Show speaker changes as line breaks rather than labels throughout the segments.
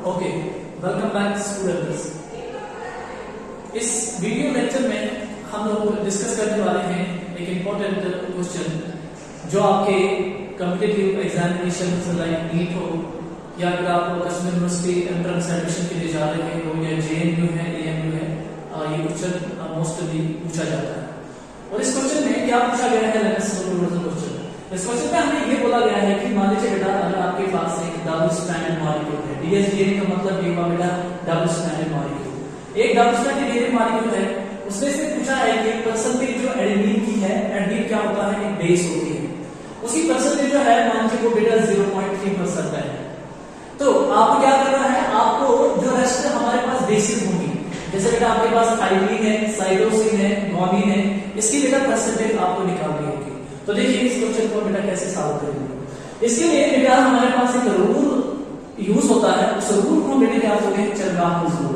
Okay, welcome back students. इस video lecture में हम लोग डिस्कस करने वाले हैं एक इम्पोर्टेंट क्वेश्चन जो आपके कॉम्पिटिटिव एग्जामिनेशन लाइक नीट हो या फिर आप कश्मीर यूनिवर्सिटी एंट्रेंस एडमिशन के लिए जा रहे हो या JNU है AMU है, ये क्वेश्चन मोस्टली पूछा जाता है। और इस क्वेश्चन में क्या पूछा गया है, क्वेश्चन इस क्वेश्चन में हमें ये बोला गया है कि मान लीजिए बेटा अगर आपके पास एक डबल स्ट्रैंडेड मॉलिक्यूल है, DSDNA का मतलब ये हुआ बेटा डबल स्ट्रैंडेड मॉलिक्यूल। एक डबल स्ट्रैंडेड DNA मॉलिक्यूल है, उसमें से पूछा है कि परसेंटेज जो एडेनिन की है, एडेनिन क्या होता है, एक बेस होती है, उसकी परसेंटेज जो है मान लीजिए वो बेटा 0.3% है। तो आपको क्या करना है, आपको जो रेस्ट हमारे पास बेसिस होंगी, जैसे बेटा आपके पास थाइमिन है, साइटोसिन है, गुआनिन है, इसकी बेटा परसेंटेज आपको निकालनी होगी। तो देखिए इस क्वेश्चन को बेटा कैसे सॉल्व करेंगे। इसके लिए बेटा हमारे पास एक रूल यूज होता है, उस रूल को बेटे क्या बोलते हैं, चरगाह रूल।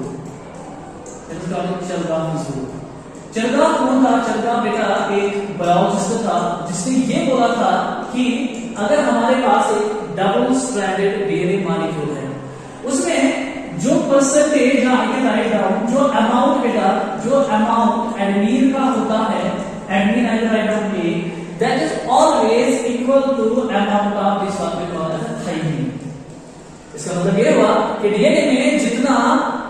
चरगाह कौन था? चरगाह बेटा एक बायोलॉजिस्ट था जिसने ये बोला था कि अगर हमारे पास एक डबल स्ट्रैंडेड DNA मॉलिक्यूल है, उसमें जो परसेंटेज राइट डाउन जो अमाउंट बेटा जो अमाउंट एडेनिन का होता है, adenine write down A, that is always equal to amount of this what we call as thymine. इसका मतलब ये हुआ कि DNA में जितना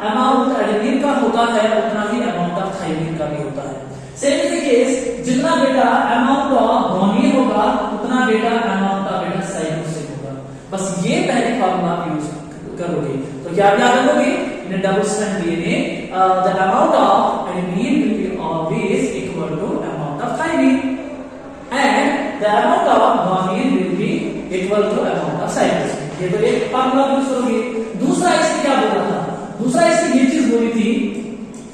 अमाउंट एडेनिन का होता है उतना ही अमाउंट ऑफ थाइमिन का भी होता है। सेम इज द केस, जितना बेटा अमाउंट ऑफ गुआनिन होगा उतना बेटा अमाउंट ऑफ बेटा साइटोसिन होगा। बस ये पहले फार्मूला आप यूज करोगे तो क्या याद रखोगे, in double strand DNA the amount of adenine will be always equal to amount of thymine and the amount of guanine will be equal to amount of cytosine। ये तो एक फार्मूला यूज करोगे। दूसरा इसमें क्या बोला था, दूसरा इसमें ये चीज बोली थी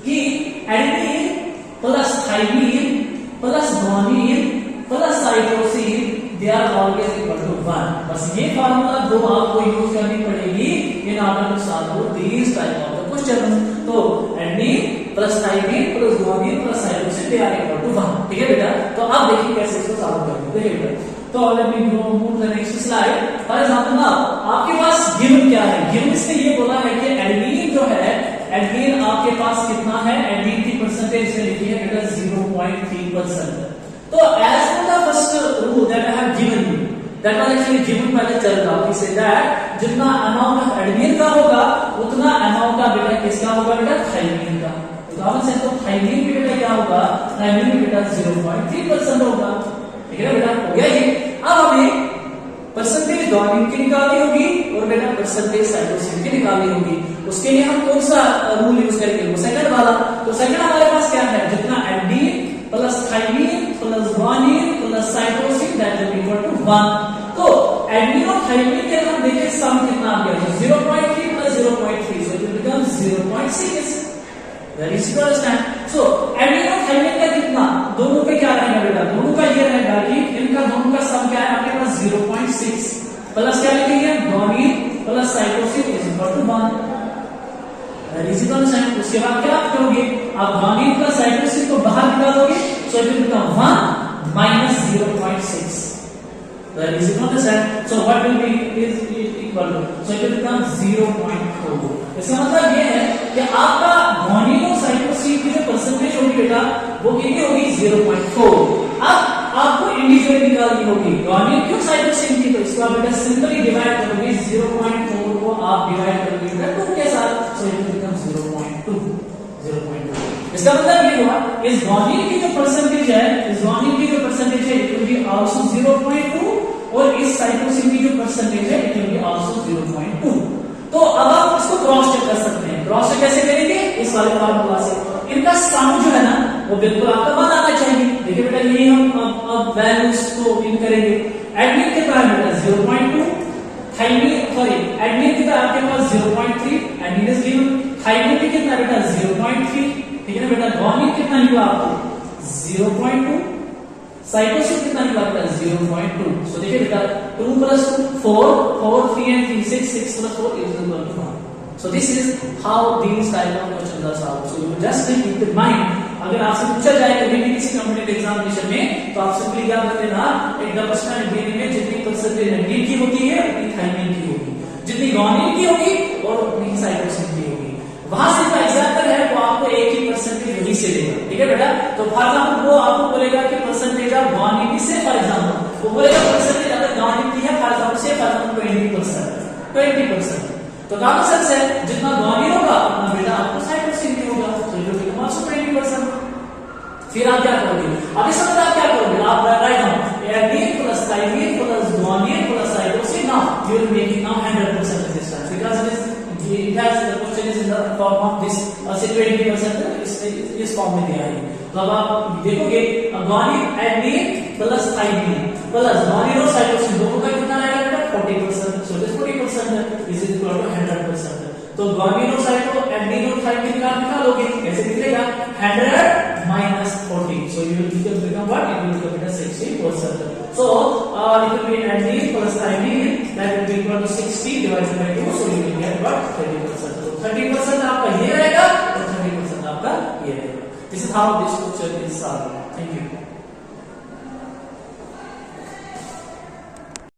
कि adenine plus thymine plus guanine plus cytosine they are always equal to 1। बस ये फार्मूला दो आपको यूज करनी पड़ेगी in order to solve this type of the question. तो adenine plus thymine plus guanine plus cytosine they are equal to 1। ठीक है बेटा, तो आप देखिए कैसे इसको सॉल्व करेंगे। देखिए बेटा, तो let me go move the next slide. For example ना आपके पास गिवन क्या है, गिवन इसने ये बोला है कि एडेनिन जो है, एडेनिन आपके पास कितना है, एडेनिन की परसेंटेज से लिखी है बेटा 0.3%। तो as per the first rule that I have given you, that was actually given by the Chargaff, we say that जितना अमाउंट ऑफ एडेनिन का होगा उतना अमाउंट का बेटा किसका होगा, बेटा थाइमिन का। तो थाइमिन की बेटा क्या होगा, थाइमिन की बेटा 0.3% होगा। ठीक है बेटा, हो गया ये। अब हमें परसेंटेज गुआनिन की निकालनी होगी और बेटा परसेंटेज साइटोसिन की निकालनी होगी। उसके लिए हम कौन सा रूल यूज करेंगे, वो सेकंड वाला। तो सेकंड हमारे पास क्या है, जितना adenine plus thymine plus guanine plus cytosine that will equal to 1। तो एडेनिन और थाइमिन के हम देखिए सम कितना आ गया, 0.3 plus 0.3 so it will become 0.6। Very easy to understand. So adenine और थाइमिन का कितना, दोनों पे क्या रहेगा बेटा, दोनों का ये रहेगा कि इनका दोनों का सम क्या है, आपके पास 0.6 प्लस क्या लिखेंगे, guanine plus cytosine is equal to 1। Very easy to understand। उसके बाद क्या आप करोगे, आप गुआनिन प्लस साइटोसिन को बाहर निकालोगे, so it will become 1 minus 0.6। Very easy to understand। So what will be is equal to, so it will become 0.4। इसका मतलब ये है कि आपका गुआनिन और साइटोसिन की जो परसेंटेज होगी बेटा वो कितनी होगी, 0.4। अब आपको इंडिविजुअली निकालनी होगी गुआनिन क्यों साइटोसिन की, तो इसको आप बेटा सिंपली डिवाइड करोगे, 0.4 को आप डिवाइड करोगे बेटा 2 के साथ, सो इट विल बिकम 0.2। इसका मतलब ये हुआ इस गुआनिन की जो परसेंटेज है, इस गुआनिन की जो परसेंटेज है इट विल बी आल्सो 0.2 और इस साइटोसिन की जो परसेंटेज है इट विल बी आल्सो 0.2। तो अब आप इसको क्रॉस चेक कर सकते हैं। क्रॉस चेक कैसे करेंगे, इस वाले फार्मूला से। इनका सम जो है ना वो बिल्कुल आपका 1 आना चाहिए। देखिए बेटा ये हम अब वैल्यूज को इन करेंगे। एडेनिन कितना है बेटा 0.2, थाइमिन सॉरी एडेनिन कितना आपके पास 0.3, एडेनिन इज गिवन। थाइमिन भी कितना बेटा 0.3, ठीक है ना बेटा। गुआनिन कितना निकला आपको 0.2, साइटोसिन कितना निकला बेटा 0.2। सो देखिए बेटा 2 plus 2 4 4 3 and 3 6 6 plus 4 is equal to 1। So this is how these type of questions are solved। So you just keep in mind, अगर आपसे पूछा जाए कभी भी किसी कॉम्पिटिटिव एग्जामिनेशन में तो आप सिंपली याद रख लेना, एक डबल स्ट्रैंड DNA में जितनी परसेंटेज एडेनिन की होती है उतनी थाइमिन की होगी, जितनी गुआनिन की होगी और उतनी से लेगा, ठीक है बेटा। तो फॉर एग्जाम्पल वो आपको बोलेगा कि परसेंटेज ऑफ ग्वानिटी से, फॉर एग्जाम्पल वो बोलेगा परसेंटेज अगर ग्वानिटी है फॉर एग्जाम्पल से 20%, तो कहां पर सच है, जितना ग्वानिटी होगा उतना बेटा आपको 60% ही होगा, तो इट विल बिकम आल्सो 20%। फिर आप क्या करोगे, अब इस समय आप क्या करोगे, आप write down adenine plus thymine plus guanine plus cytosine, now you will make it now 100% this time because it has the question is in the form of this say 20% इस फॉर्म में दिया है। तो अब आप देखोगे guanine adenine plus thymine plus guanine और cytosine दोनों का कितना आएगा बेटा 40%, so this 40% is equal to 100%। तो ग्वानिन और साइटो एडनिन और थाइमिन का निकालोगे कैसे निकलेगा 100 minus 40, so you will become what, it will become 60%. So it will be adenine plus thymine, that will be equal to 60 divided by 2, so you will get what 30%. So 30% आपका ये रहेगा और 30% आपका ये रहेगा. This is how this question is solved. Thank you.